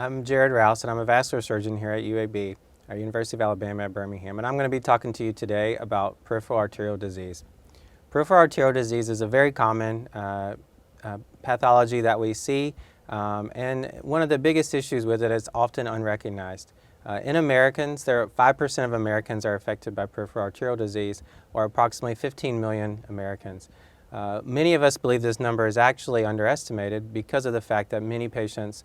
I'm Jared Rouse, and I'm a vascular surgeon here at UAB, our University of Alabama at Birmingham, and I'm going to be talking to you today about peripheral arterial disease. Peripheral arterial disease is a very common pathology that we see, and one of the biggest issues with it is often unrecognized. In Americans, 5% of Americans are affected by peripheral arterial disease, or approximately 15 million Americans. Many of us believe this number is actually underestimated because of the fact that many patients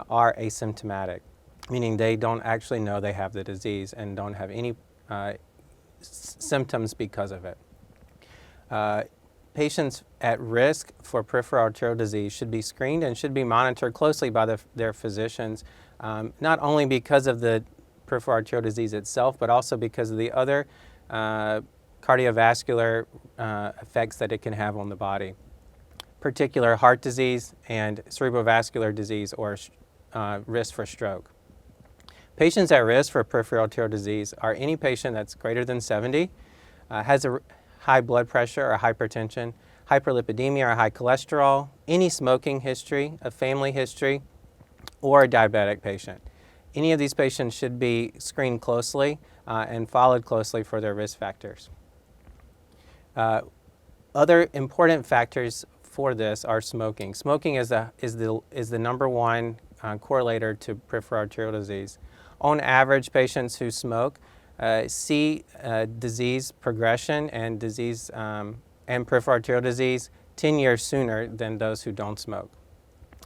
are asymptomatic, meaning they don't actually know they have the disease and don't have any symptoms because of it. Patients at risk for peripheral arterial disease should be screened and should be monitored closely by their physicians, not only because of the peripheral arterial disease itself, but also because of the other cardiovascular effects that it can have on the body, particular heart disease and cerebrovascular disease or risk for stroke. Patients at risk for peripheral arterial disease are any patient that's greater than 70, has a high blood pressure or hypertension, hyperlipidemia or high cholesterol, any smoking history, a family history, or a diabetic patient. Any of these patients should be screened closely and followed closely for their risk factors. Other important factors for this are smoking. Smoking is the number one correlator to peripheral arterial disease. On average, patients who smoke see disease progression and disease and peripheral arterial disease 10 years sooner than those who don't smoke.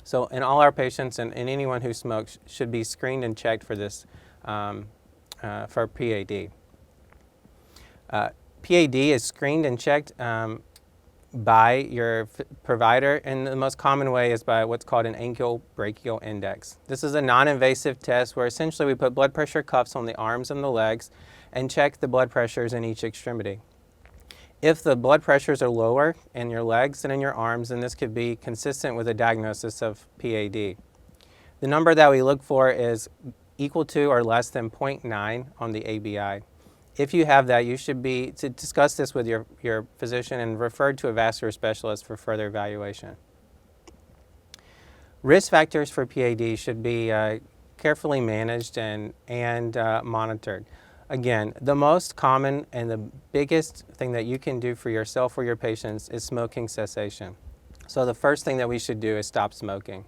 So in all our patients and anyone who smokes should be screened and checked for this, for PAD. PAD is screened and checked by your provider, and the most common way is by what's called an ankle brachial index. This is a non-invasive test where essentially we put blood pressure cuffs on the arms and the legs and check the blood pressures in each extremity. If the blood pressures are lower in your legs than in your arms, then this could be consistent with a diagnosis of PAD. The number that we look for is equal to or less than 0.9 on the ABI. If you have that, you should be to discuss this with your physician and refer to a vascular specialist for further evaluation. Risk factors for PAD should be carefully managed and monitored. Again, the most common and the biggest thing that you can do for yourself or your patients is smoking cessation. So the first thing that we should do is stop smoking.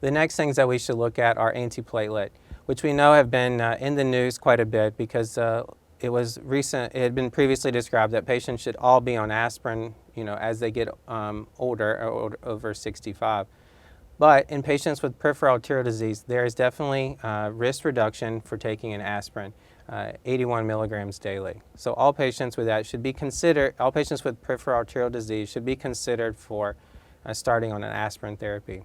The next things that we should look at are antiplatelet, which we know have been in the news quite a bit because it had been previously described that patients should all be on aspirin, as they get older or over 65. But in patients with peripheral arterial disease, there is definitely risk reduction for taking an aspirin, 81 milligrams daily. So all patients with that should be considered, all patients with peripheral arterial disease should be considered for starting on an aspirin therapy.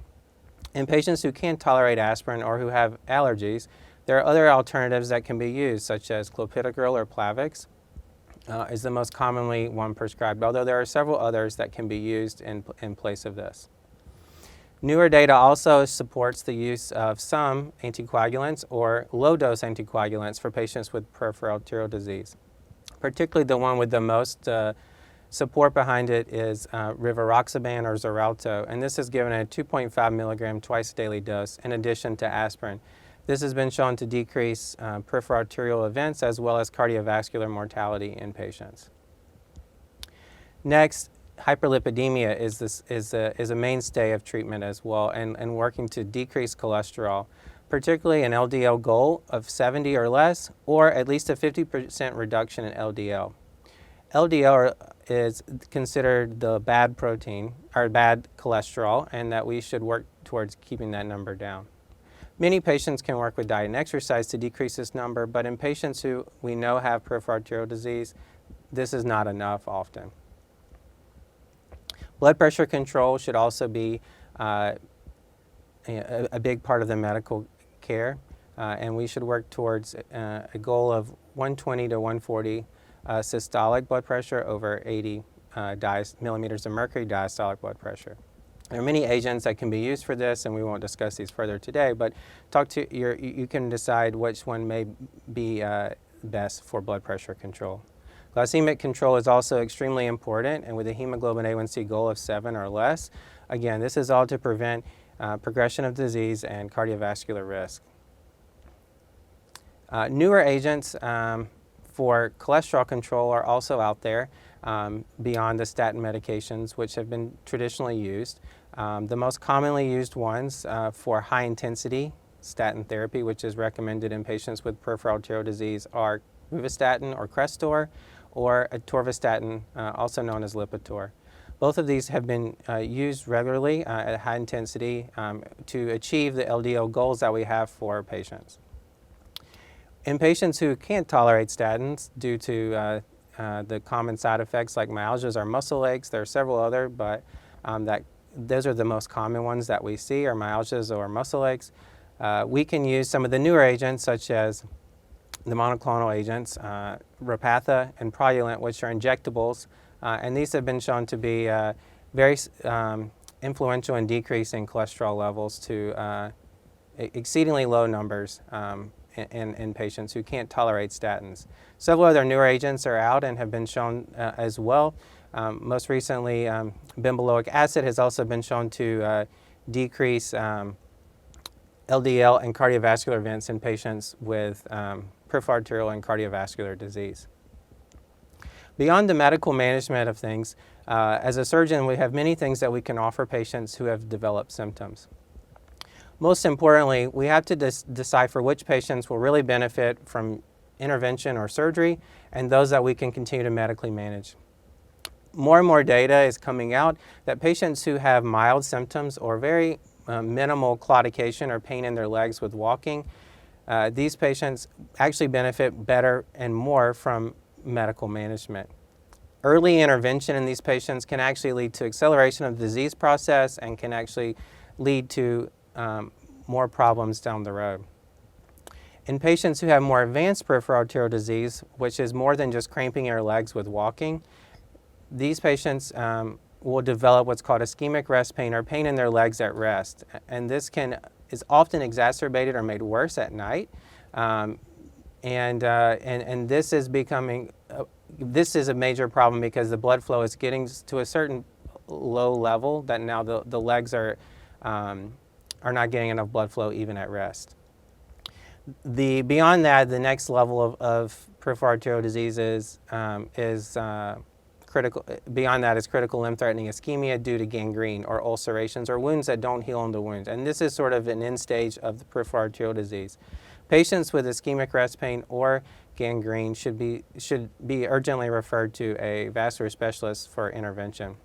In patients who can't tolerate aspirin or who have allergies, there are other alternatives that can be used, such as clopidogrel or Plavix is the most commonly one prescribed, although there are several others that can be used in place of this. Newer data also supports the use of some anticoagulants or low-dose anticoagulants for patients with peripheral arterial disease. Particularly the one with the most support behind it is rivaroxaban or Xarelto, and this is given at a 2.5 milligram twice daily dose in addition to aspirin. This has been shown to decrease peripheral arterial events as well as cardiovascular mortality in patients. Next, hyperlipidemia is a mainstay of treatment as well, and working to decrease cholesterol, particularly an LDL goal of 70 or less, or at least a 50% reduction in LDL. LDL is considered the bad protein, or bad cholesterol, and that we should work towards keeping that number down. Many patients can work with diet and exercise to decrease this number, but in patients who we know have peripheral arterial disease, this is not enough often. Blood pressure control should also be a big part of the medical care, and we should work towards a goal of 120 to 140 systolic blood pressure over 80 millimeters of mercury diastolic blood pressure. There are many agents that can be used for this, and we won't discuss these further today, but you can decide which one may be best for blood pressure control. Glycemic control is also extremely important, and with a hemoglobin A1C goal of 7 or less, again, this is all to prevent progression of disease, and cardiovascular risk. Newer agents for cholesterol control are also out there beyond the statin medications, which have been traditionally used. The most commonly used ones for high-intensity statin therapy, which is recommended in patients with peripheral arterial disease, are rosuvastatin or Crestor, or atorvastatin, also known as Lipitor. Both of these have been used regularly at high intensity to achieve the LDL goals that we have for patients. In patients who can't tolerate statins due to the common side effects like myalgias or muscle aches, there are several other, but those are the most common ones that we see, are myalgias or muscle aches. We can use some of the newer agents, such as the monoclonal agents, Repatha and Praluent, which are injectables, and these have been shown to be very influential in decreasing cholesterol levels to exceedingly low numbers in patients who can't tolerate statins. Several other newer agents are out and have been shown as well. Most recently, bempedoic acid has also been shown to decrease LDL and cardiovascular events in patients with peripheral arterial and cardiovascular disease. Beyond the medical management of things, as a surgeon, we have many things that we can offer patients who have developed symptoms. Most importantly, we have to decipher which patients will really benefit from intervention or surgery and those that we can continue to medically manage. More and more data is coming out that patients who have mild symptoms or very minimal claudication or pain in their legs with walking, these patients actually benefit better and more from medical management. Early intervention in these patients can actually lead to acceleration of the disease process and can actually lead to more problems down the road. In patients who have more advanced peripheral arterial disease, which is more than just cramping your legs with walking, these patients will develop what's called ischemic rest pain, or pain in their legs at rest. And this is often exacerbated or made worse at night. And this is this is a major problem because the blood flow is getting to a certain low level that now the legs are not getting enough blood flow even at rest. Beyond that, the next level of peripheral arterial disease is critical. Beyond that is critical limb-threatening ischemia due to gangrene or ulcerations or wounds that don't heal in the wounds. And this is sort of an end stage of the peripheral arterial disease. Patients with ischemic rest pain or gangrene should be urgently referred to a vascular specialist for intervention.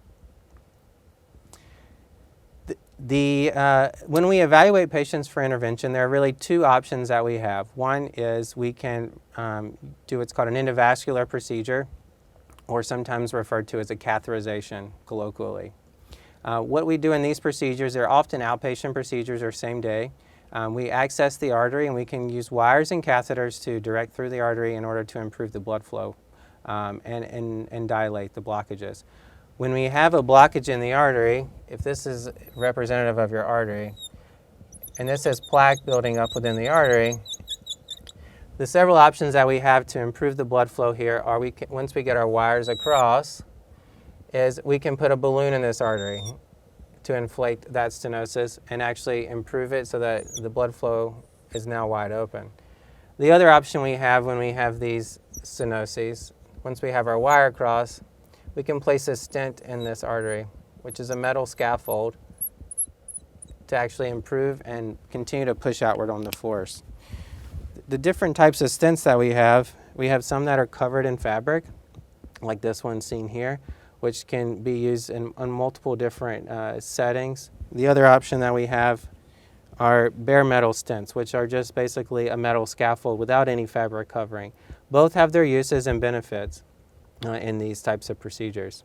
When we evaluate patients for intervention, there are really two options that we have. One is we can do what's called an endovascular procedure, or sometimes referred to as a catheterization colloquially. What we do in these procedures, they're often outpatient procedures or same day. We access the artery and we can use wires and catheters to direct through the artery in order to improve the blood flow and dilate the blockages. When we have a blockage in the artery, if this is representative of your artery, and this is plaque building up within the artery, the several options that we have to improve the blood flow here are, once we get our wires across, is we can put a balloon in this artery to inflate that stenosis and actually improve it so that the blood flow is now wide open. The other option we have when we have these stenoses, once we have our wire across, we can place a stent in this artery, which is a metal scaffold, to actually improve and continue to push outward on the force. The different types of stents that we have some that are covered in fabric, like this one seen here, which can be used in multiple different settings. The other option that we have are bare metal stents, which are just basically a metal scaffold without any fabric covering. Both have their uses and benefits in these types of procedures.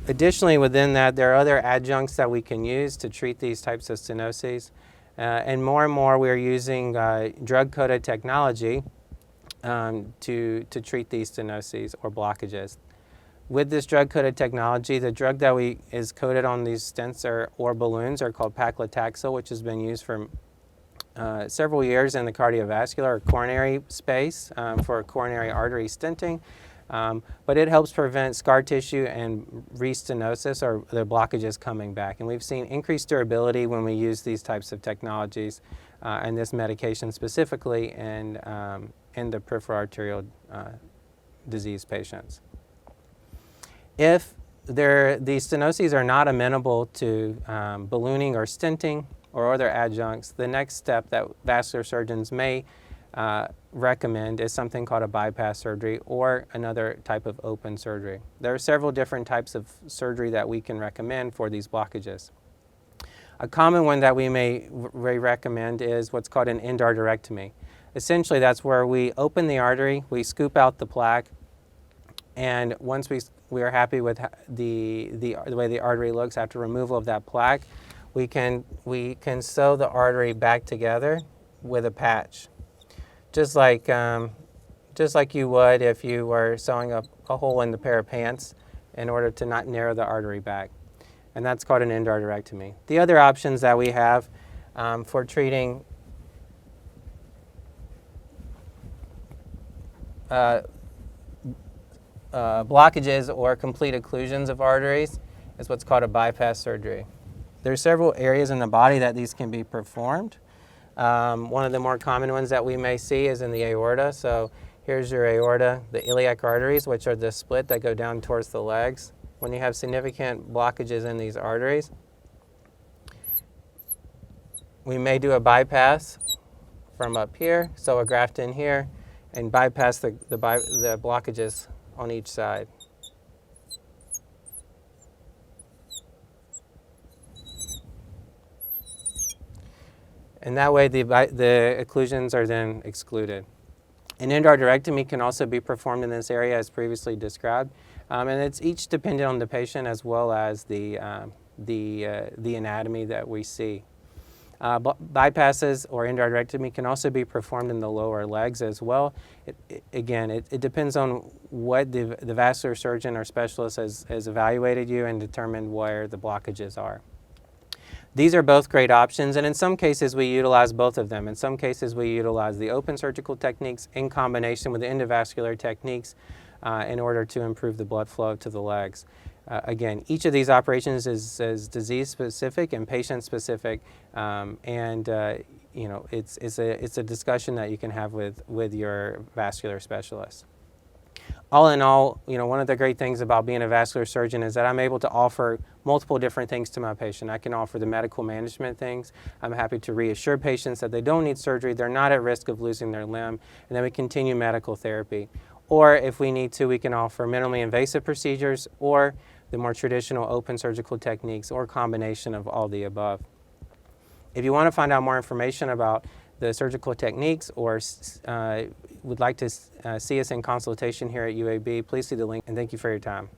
Additionally, within that, there are other adjuncts that we can use to treat these types of stenoses. And more we are using drug-coated technology to treat these stenoses or blockages. With this drug-coated technology, the drug that is coated on these stents or balloons are called paclitaxel, which has been used for several years in the cardiovascular or coronary space for coronary artery stenting. but it helps prevent scar tissue and restenosis, or the blockages coming back. And we've seen increased durability when we use these types of technologies and this medication specifically in the peripheral arterial disease patients. If these stenoses are not amenable to ballooning or stenting or other adjuncts, the next step that vascular surgeons may recommend is something called a bypass surgery or another type of open surgery. There are several different types of surgery that we can recommend for these blockages. A common one that we may recommend is what's called an endarterectomy. Essentially, that's where we open the artery, we scoop out the plaque, and once we are happy with the way the artery looks after removal of that plaque, we can sew the artery back together with a patch, just like you would if you were sewing a hole in the pair of pants in order to not narrow the artery back. And that's called an endarterectomy. The other options that we have for treating blockages or complete occlusions of arteries is what's called a bypass surgery. There are several areas in the body that these can be performed. One of the more common ones that we may see is in the aorta. So here's your aorta, the iliac arteries, which are the split that go down towards the legs. When you have significant blockages in these arteries, we may do a bypass from up here, sew a graft in here, and bypass the blockages on each side. And that way the occlusions are then excluded. An endarterectomy can also be performed in this area as previously described, and it's each dependent on the patient as well as the anatomy that we see. Bypasses or endarterectomy can also be performed in the lower legs as well. It depends on what the vascular surgeon or specialist has evaluated you and determined where the blockages are. These are both great options, and in some cases we utilize both of them. In some cases we utilize the open surgical techniques in combination with the endovascular techniques in order to improve the blood flow to the legs. Again, each of these operations is disease-specific and patient-specific, it's a discussion that you can have with your vascular specialist. All in all, one of the great things about being a vascular surgeon is that I'm able to offer multiple different things to my patient. I can offer the medical management things. I'm happy to reassure patients that they don't need surgery, they're not at risk of losing their limb, and then we continue medical therapy. Or if we need to, we can offer minimally invasive procedures or the more traditional open surgical techniques, or combination of all the above. If you want to find out more information about the surgical techniques or would like to see us in consultation here at UAB, please see the link, and thank you for your time.